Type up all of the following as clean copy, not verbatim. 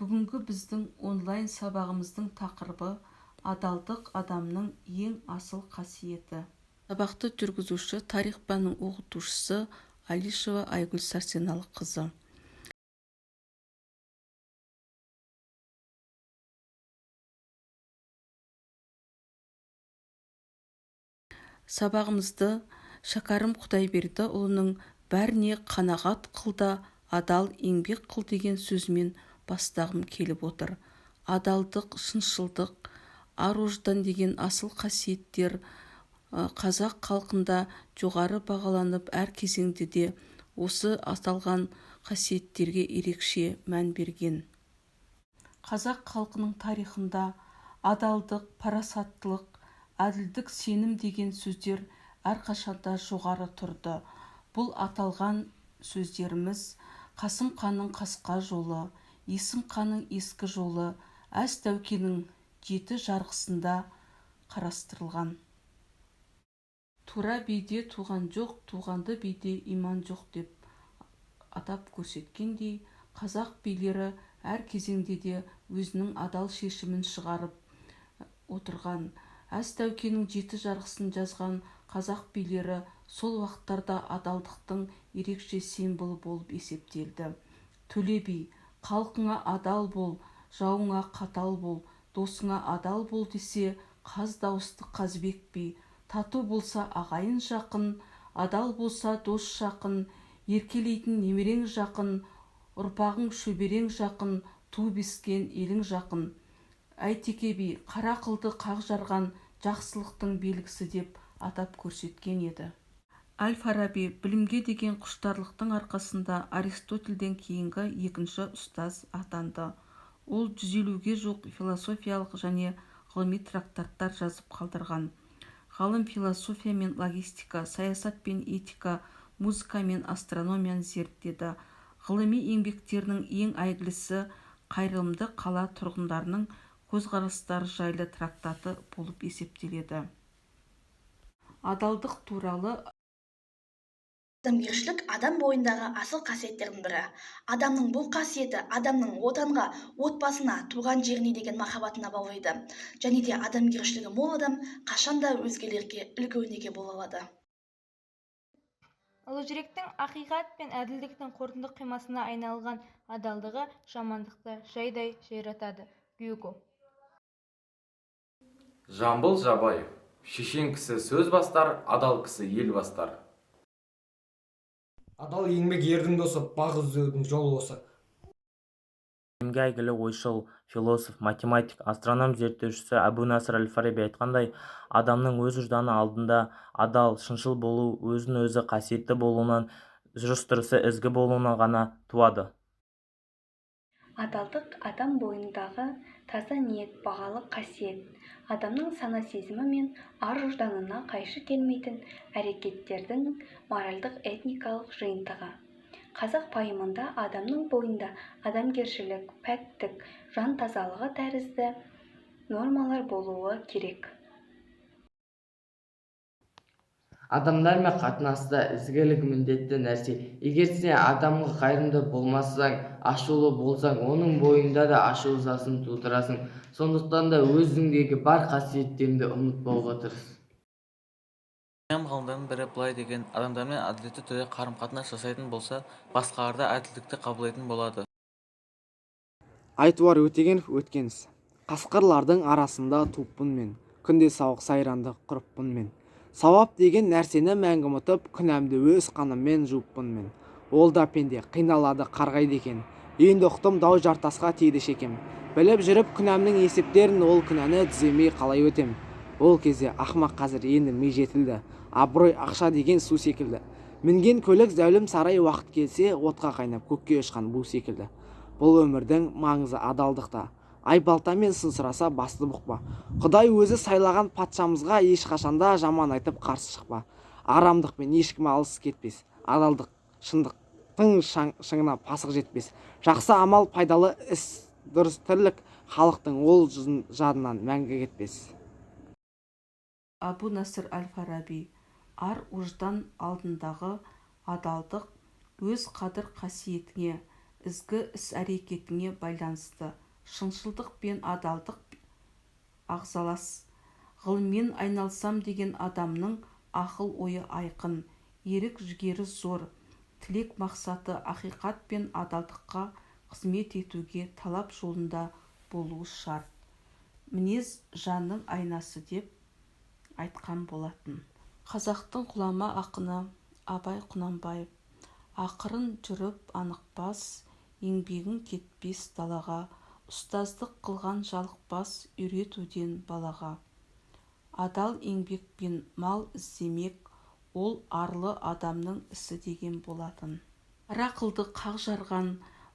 Бүгінгі біздің онлайн сабағымыздың тақырыбы адалдық адамның ең асыл қасиеті. Сабақты жүргізуші тарих пәнінің оқытушысы Алишева Айгүл Сәрсеналықызы. Сабағымызды Шәкәрім Құдайбердіұлының бәріне қанағат қыл да адал еңбек қыл деген сөзімен бастағым келіп отыр. Адалдық, шыншылдық, ар-ождан деген асыл қасиеттер қазақ халқында жоғары бағаланып, әр кезеңде де осы аталған қасиеттерге ерекше мән берген. Қазақ халқының тарихында адалдық, парасаттылық, әділдік, сенім деген сөздер әрқашанда жоғары тұрды. Бұл аталған сөздеріміз Қасым ханның қасқа жолы, Есім ханның ескі жолы, Әз Тәукенің 7 жарғысында қарастырылған. Тура биде туған жоқ, туғанды биде иман жоқ деп атап көрсеткендей, қазақ билері әр кезеңде де өзінің адал шешімін шығарып отырған. Әз Тәукенің 7 жарғысын жазған қазақ билері сол уақыттарда адалдықтың ерекше символы болып есептелді. Төле би, халқыңа адал бол, жауыңа қатал бол, досыңа адал бол десе, қаз дауысты Қазбек би, тату болса ағайын жақын, адал болса дос жақын, еркелейтін немерең жақын, ұрпағың шөберең жақын, туып өскен елің жақын. Әйтеке би, қара қылды қақ жарған жақсылықтың белгісі деп атап көрсеткен еді. Әл-Фараби білімге деген құштарлықтың арқасында Аристотельден кейінгі екінші ұстаз атанды. Ол 150-ге жуық философиялық және ғылыми трактаттар жазып қалдырған. Ғалым философия мен логистика, саясат пен этика, музыка мен астрономияны зерттеді. Ғылыми еңбектерінің ең әйгілісі қайырымды қала тұрғындарының көзқарастары жайлы трактаты болып есептеледі. Адалдық туралы Адамгершілік адам бойындағы асыл қасиеттердің бірі. Адамның бұл қасиеті адамның отанға, отбасына, туған жеріне деген махаббатына баулиды. Және де адамгершілігі мол адам қашанда өзгелерге үлгі-өнеге бола алады. Ұлы жүректің ақиқат пен әділдіктің қорытынды қимасына айналған адалдығы жамандықты жайдай жайратады. Гюго. Жамбыл Жабаев. Шешен кісі сөз бастар, адал кісі ел бастар. Адал еңбек ердің досы, бақ іздеудің жолы осы. Әлемге әйгілі ойшыл, философ, математик, астроном зерттеушісі Әбу Насыр әл-Фараби айтқандай, адамның өз жданы алдында адал, шыншыл болу өзін-өзі қасиетті болуынан, жүріс-тұрысы ізгі болуынан ғана туады. Адалдық адам бойындағы таза ниет, бағалы қасиет. Адамның сана-сезімі мен ар-ожданына қайшы келмейтін әрекеттердің моральдық этникалық жиынтығы. Қазақ пайымында адамның бойында адамгершілік, пәктік, жан тазалығы тәрізді нормалар болуы керек. Адамдармен қатынаста ізгілік міндетті нәрсе. Егер сен адамға қайырымды болмасаң, ашулы болсаң, оның бойында да ашу-ызасын тудырасың. Сондықтан да өзіңдегі бар қасиеттеріңді ұмытпауға тырыс. Ислам ғалымдарының бірі былай деген: адамдармен әділетті түрде қарым-қатынас жасайтын болса, басқаларда әділдікті қабылдайтын болады. Айтуар Өтегенов өткенсі. Қасқырлардың арасында туыппын мен, күнде сауық сайранды құрыппын мен. Сауап деген нәрсені мәңгі ұмытып, күнәмді өз қаныммен жуыппын мен. Ол да пенде қиналады қарғайды екен. Енді ұқтым дау жартасқа тиді шекем. Біліп жүріп күнәмнің есептерін, ол күнәні түземей қалай өтем. Ол кезде ақмақ қазір енді ми жетілді. Абырой ақша деген су секілді. Мінген көлік зәулім сарай уақыт келсе, отқа қайнап көкке ұшқан бу секілді. Бұл өмірдің маңызы адалдықта. Айбалтамен сын сұраса басты бұқпа. Құдай өзі сайлаған патшамызға ешқашанда жаман айтып қарсы шықпа. Арамдықпен ешкім алыс кетпес. Адалдық, шындықтың шыңына пасық жетпес. Жақсы амал, пайдалы іс, дұрыс тірлік халықтың ол жадынан мәңгі кетпес. Әбу Насыр әл-Фараби. Ар-ождан алдындағы адалдық өз қадір қасиетіңе, ізгі іс-әрекетіңе байланысты. Шыншылдық пен адалдық ағзалас. Ғылыммен айналсам деген адамның ақыл-ойы айқын, ерік-жігері зор, тілек-мақсаты ақиқат пен адалдыққа қызмет етуге талап жолында болуы шарт. Мінез жанның айнасы деп айтқан болатын. Қазақтың ғұлама ақыны Абай Құнанбаев: ақырын жүріп анықпас, еңбегің кетпес далаға, ұстаздық қылған жалықпас, үйретуден балаға. Адал еңбекпен мал іздемек, ол арлы адамның ісі деген болатын. Ара қылды қақ жарған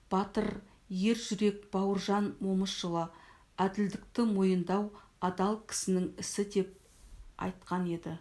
батыр ер жүрек Бауыржан Момышұлы әділдікті мойындау адал кісінің ісі деп айтқан еді.